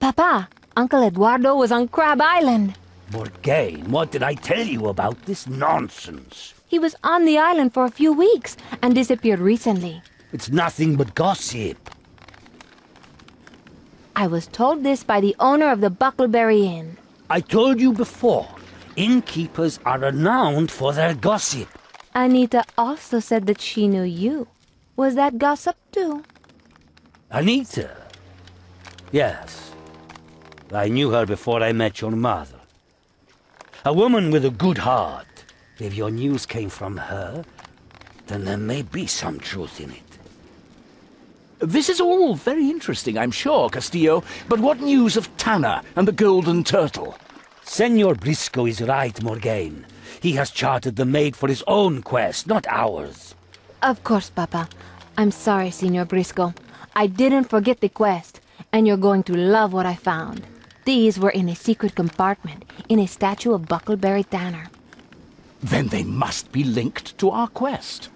Papa, Uncle Eduardo was on Crab Island. Morgane, what did I tell you about this nonsense? He was on the island for a few weeks and disappeared recently. It's nothing but gossip. I was told this by the owner of the Buckleberry Inn. I told you before, innkeepers are renowned for their gossip. Anita also said that she knew you. Was that gossip too? Anita? Yes. I knew her before I met your mother. A woman with a good heart. If your news came from her, then there may be some truth in it. This is all very interesting, I'm sure, Castillo, but what news of Tanner and the Golden Turtle? Senor Briscoe is right, Morgane. He has chartered the maid for his own quest, not ours. Of course, Papa. I'm sorry, Senor Briscoe. I didn't forget the quest, and you're going to love what I found. These were in a secret compartment, in a statue of Buckleberry Tanner. Then they must be linked to our quest.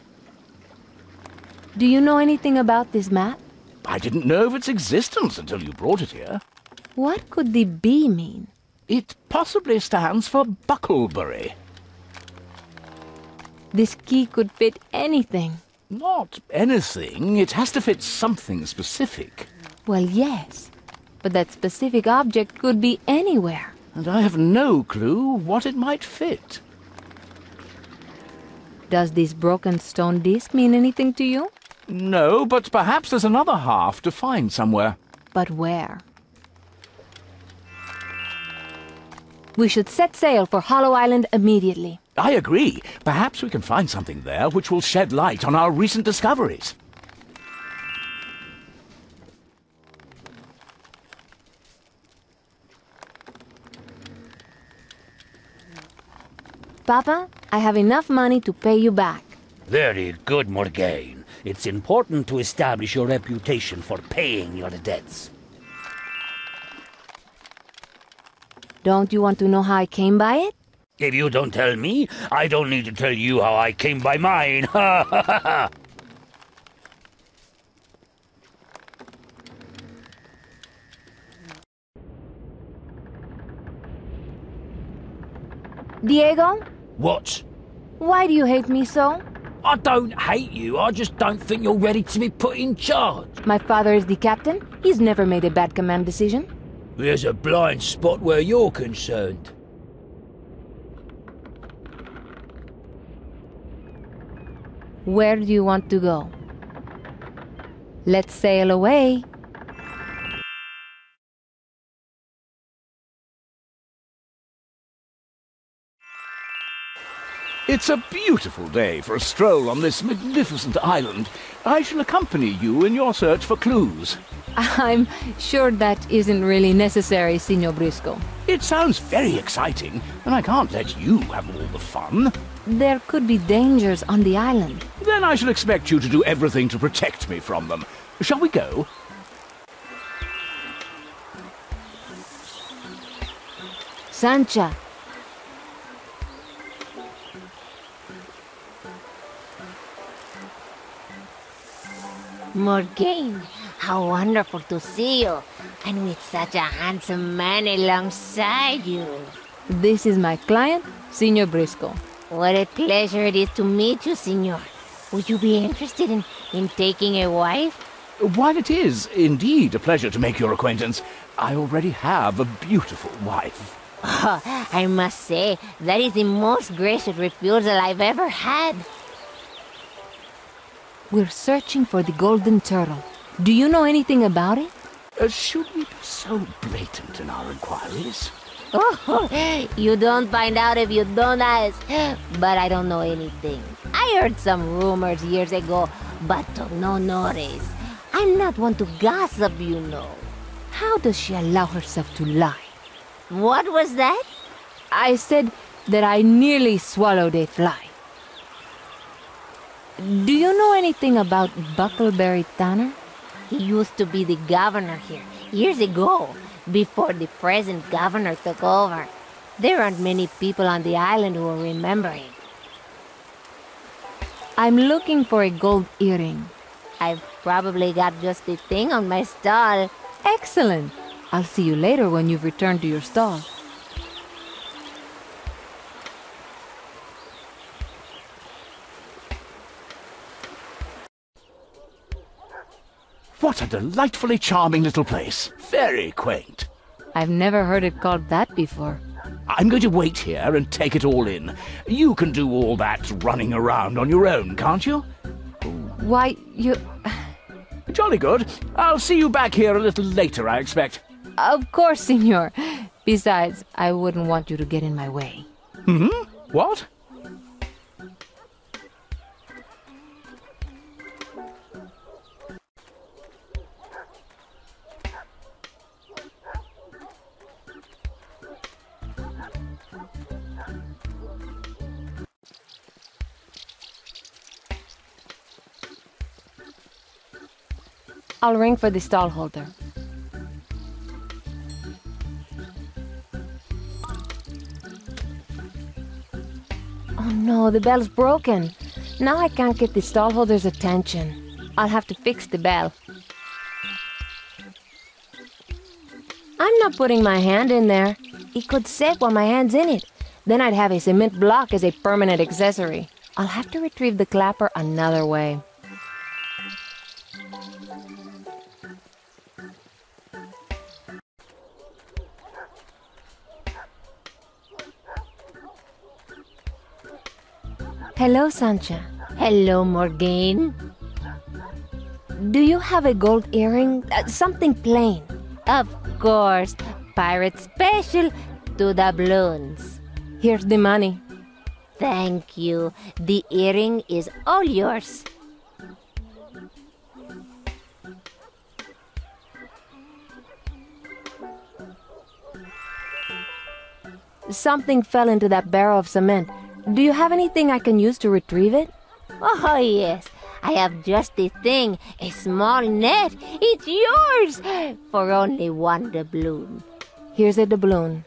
Do you know anything about this map? I didn't know of its existence until you brought it here. What could the B mean? It possibly stands for Buckleberry. This key could fit anything. Not anything. It has to fit something specific. Well, yes. But that specific object could be anywhere. And I have no clue what it might fit. Does this broken stone disc mean anything to you? No, but perhaps there's another half to find somewhere. But where? We should set sail for Hollow Island immediately. I agree. Perhaps we can find something there which will shed light on our recent discoveries. Papa, I have enough money to pay you back. Very good, Morgane. It's important to establish your reputation for paying your debts. Don't you want to know how I came by it? If you don't tell me, I don't need to tell you how I came by mine. Ha ha ha ha! Diego, What? why do you hate me so? I don't hate you, I just don't think you're ready to be put in charge. My father is the captain. He's never made a bad command decision. There's a blind spot where you're concerned. Where do you want to go? Let's sail away. It's a beautiful day for a stroll on this magnificent island. I shall accompany you in your search for clues. I'm sure that isn't really necessary, Senor Briscoe. It sounds very exciting, and I can't let you have all the fun. There could be dangers on the island. Then I shall expect you to do everything to protect me from them. Shall we go? Sancha. Morgane, how wonderful to see you, and with such a handsome man alongside you. This is my client, Senor Briscoe. What a pleasure it is to meet you, senor. Would you be interested in taking a wife? While it is indeed a pleasure to make your acquaintance, I already have a beautiful wife. Oh, I must say, that is the most gracious refusal I've ever had. We're searching for the Golden Turtle. Do you know anything about it? Should we be so blatant in our inquiries? Oh, you don't find out if you don't ask. But I don't know anything. I heard some rumors years ago, but took no notice. I'm not one to gossip, you know. How does she allow herself to lie? What was that? I said that I nearly swallowed a fly. Do you know anything about Buckleberry Tanner? He used to be the governor here, years ago, before the present governor took over. There aren't many people on the island who will remember him. I'm looking for a gold earring. I've probably got just the thing on my stall. Excellent. I'll see you later when you've returned to your stall. What a delightfully charming little place. Very quaint. I've never heard it called that before. I'm going to wait here and take it all in. You can do all that running around on your own, can't you? Why, you... Jolly good. I'll see you back here a little later, I expect. Of course, Signor. Besides, I wouldn't want you to get in my way. What? I'll ring for the stallholder. Oh no, the bell's broken. Now I can't get the stallholder's attention. I'll have to fix the bell. I'm not putting my hand in there. It could set while my hand's in it. Then I'd have a cement block as a permanent accessory. I'll have to retrieve the clapper another way. Hello, Sancha. Hello, Morgane. Do you have a gold earring? Something plain. Of course. Pirate special to doubloons. Here's the money. Thank you. The earring is all yours. Something fell into that barrel of cement. Do you have anything I can use to retrieve it? Oh, yes. I have just the thing. A small net. It's yours for only 1 doubloon. Here's a doubloon.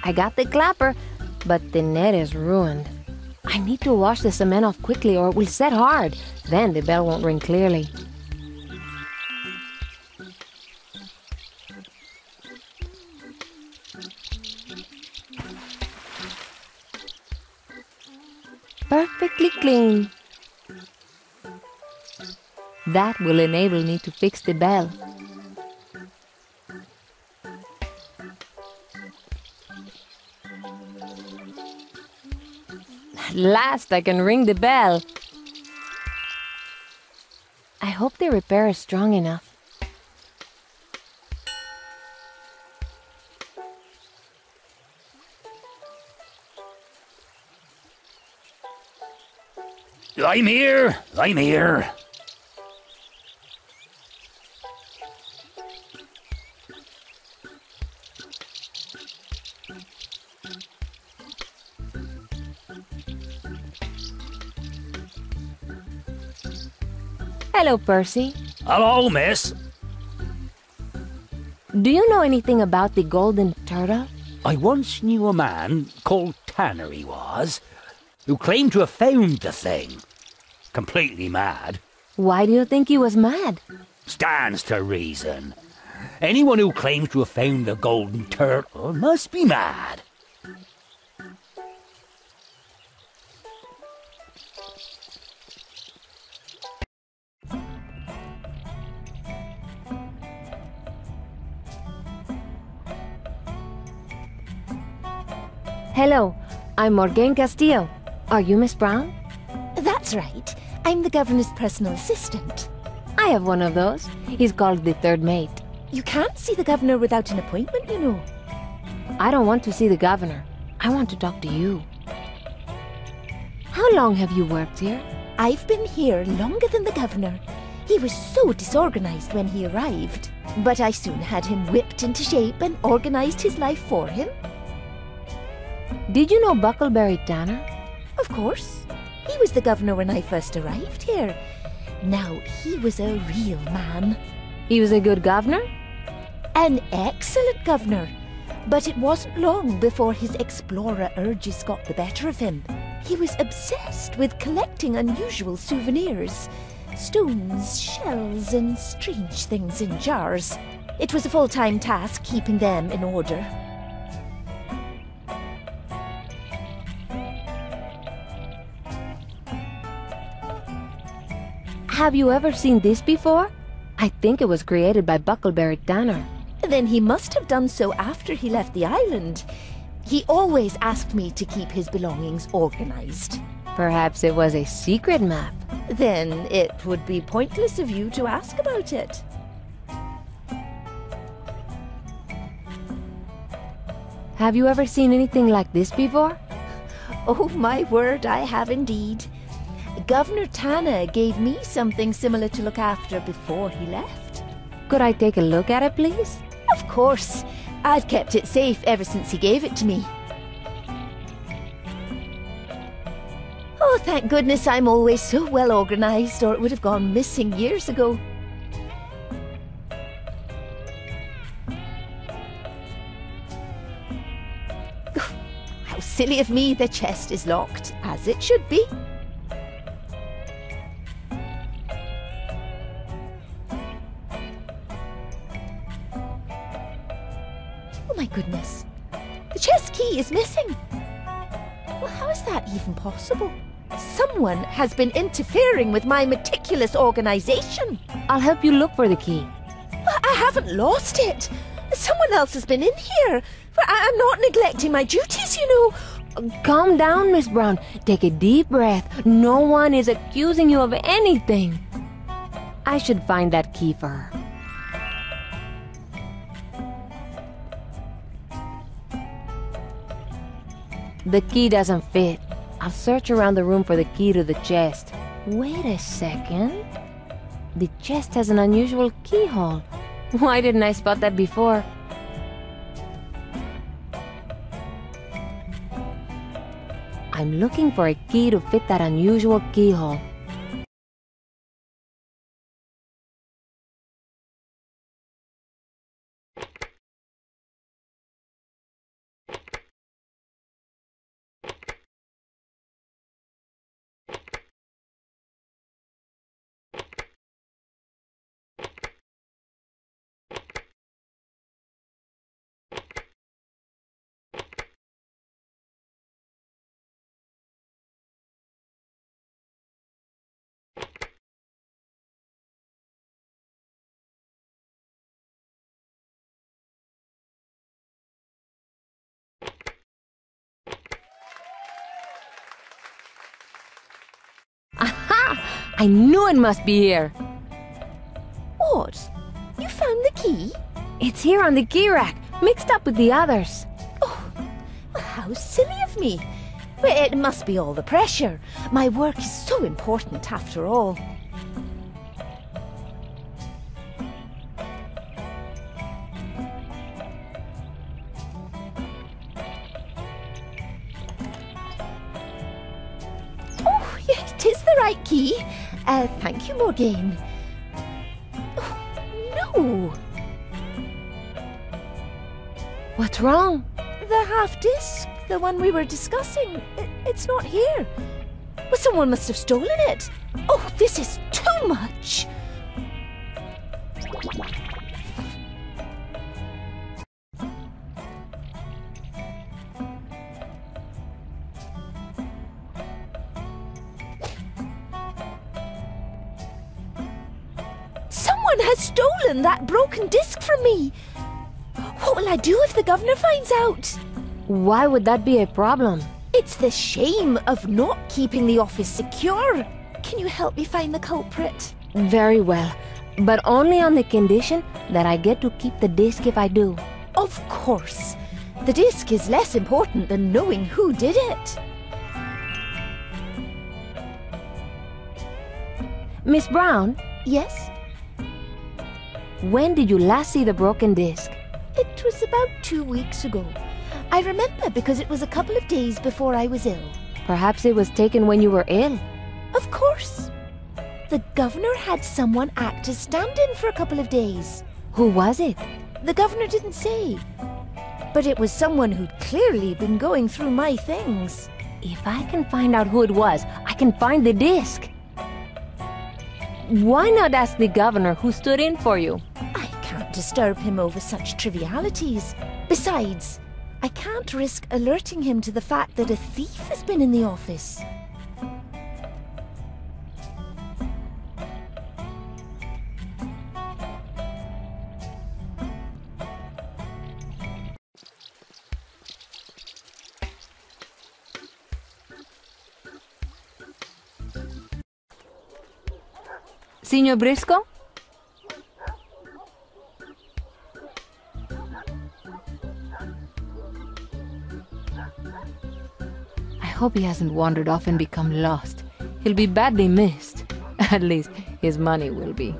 I got the clapper, but the net is ruined. I need to wash the cement off quickly or it will set hard. Then the bell won't ring clearly. Perfectly clean. That will enable me to fix the bell. At last I can ring the bell. I hope the repair is strong enough. I'm here. I'm here. Hello, Percy. Hello, miss. Do you know anything about the golden turtle? I once knew a man, called Tanner he was, who claimed to have found the thing. Completely mad. Why do you think he was mad? Stands to reason. Anyone who claims to have found the golden turtle must be mad. Hello, I'm Morgane Castillo. Are you Miss Brown? That's right. I'm the governor's personal assistant. I have one of those. He's called the third mate. You can't see the governor without an appointment, you know. I don't want to see the governor. I want to talk to you. How long have you worked here? I've been here longer than the governor. He was so disorganized when he arrived. But I soon had him whipped into shape and organized his life for him. Did you know Buckleberry Tanner? Of course. He was the governor when I first arrived here. Now, he was a real man. He was a good governor? An excellent governor. But it wasn't long before his explorer urges got the better of him. He was obsessed with collecting unusual souvenirs. Stones, shells, and strange things in jars. It was a full-time task keeping them in order. Have you ever seen this before? I think it was created by Buckleberry Tanner. Then he must have done so after he left the island. He always asked me to keep his belongings organized. Perhaps it was a secret map. Then it would be pointless of you to ask about it. Have you ever seen anything like this before? Oh, my word, I have indeed. Governor Tanner gave me something similar to look after before he left. Could I take a look at it, please? Of course. I've kept it safe ever since he gave it to me. Oh, thank goodness I'm always so well organized, or it would have gone missing years ago. How silly of me, the chest is locked, as it should be. Oh my goodness, the chest key is missing. Well, how is that even possible? Someone has been interfering with my meticulous organization. I'll help you look for the key. Well, I haven't lost it. Someone else has been in here. I'm not neglecting my duties, you know. Calm down, Miss Brown. Take a deep breath. No one is accusing you of anything. I should find that key for her. The key doesn't fit. I'll search around the room for the key to the chest. Wait a second. The chest has an unusual keyhole. Why didn't I spot that before? I'm looking for a key to fit that unusual keyhole. Aha! I knew it must be here. What? You found the key? It's here on the key rack, mixed up with the others. Oh, well, how silly of me. Well, it must be all the pressure. My work is so important after all. Oh, yes, it is the right key. Thank you, Morgane. Oh, no. What's wrong? The half-disc, the one we were discussing, it's not here. Well, someone must have stolen it. Oh, this is too much. Someone has stolen that broken disc from me. What will I do if the governor finds out? Why would that be a problem? It's the shame of not keeping the office secure. Can you help me find the culprit? Very well, but only on the condition that I get to keep the disc if I do. Of course. The disc is less important than knowing who did it. Miss Brown? Yes? When did you last see the broken disc? It was about 2 weeks ago. I remember because it was a couple of days before I was ill. Perhaps it was taken when you were ill. Of course. The governor had someone act as stand-in for a couple of days. Who was it? The governor didn't say. But it was someone who'd clearly been going through my things. If I can find out who it was, I can find the disc. Why not ask the governor who stood in for you? I can't disturb him over such trivialities. Besides, I can't risk alerting him to the fact that a thief has been in the office. Signor Briscoe? I hope he hasn't wandered off and become lost. He'll be badly missed. At least, his money will be.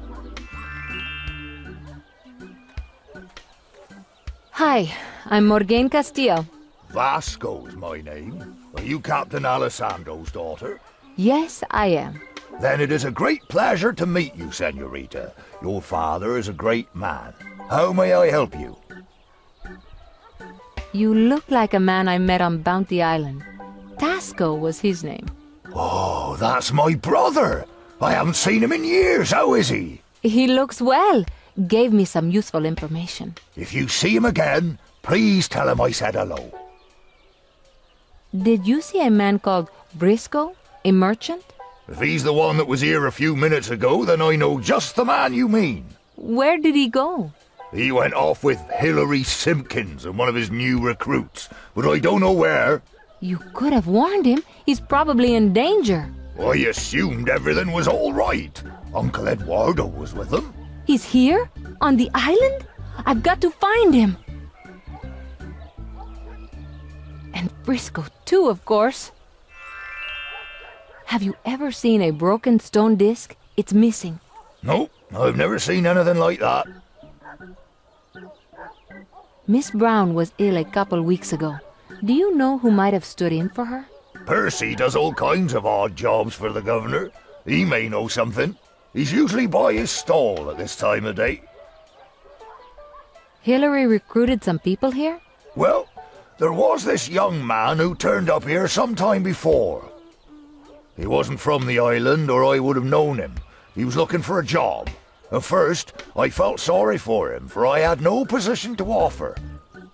Hi, I'm Morgane Castillo. Vasco's my name. Are you Captain Alessandro's daughter? Yes, I am. Then it is a great pleasure to meet you, Senorita. Your father is a great man. How may I help you? You look like a man I met on Bounty Island. Vasco was his name. Oh, that's my brother. I haven't seen him in years. How is he? He looks well. Gave me some useful information. If you see him again, please tell him I said hello. Did you see a man called Briscoe? A merchant? If he's the one that was here a few minutes ago, then I know just the man you mean. Where did he go? He went off with Hilary Simpkins and one of his new recruits, but I don't know where. You could have warned him. He's probably in danger. I assumed everything was all right. Uncle Eduardo was with him. He's here? On the island? I've got to find him. And Briscoe too, of course. Have you ever seen a broken stone disc? It's missing. Nope, I've never seen anything like that. Miss Brown was ill a couple weeks ago. Do you know who might have stood in for her? Percy does all kinds of odd jobs for the governor. He may know something. He's usually by his stall at this time of day. Hilary recruited some people here? Well, there was this young man who turned up here some time before. He wasn't from the island, or I would have known him. He was looking for a job. At first, I felt sorry for him, for I had no position to offer.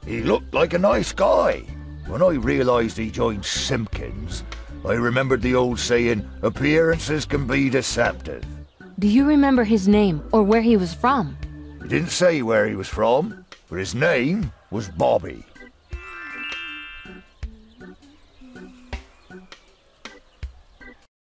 He looked like a nice guy. When I realized he joined Simpkins, I remembered the old saying, appearances can be deceptive. Do you remember his name, or where he was from? He didn't say where he was from, but his name was Bobby.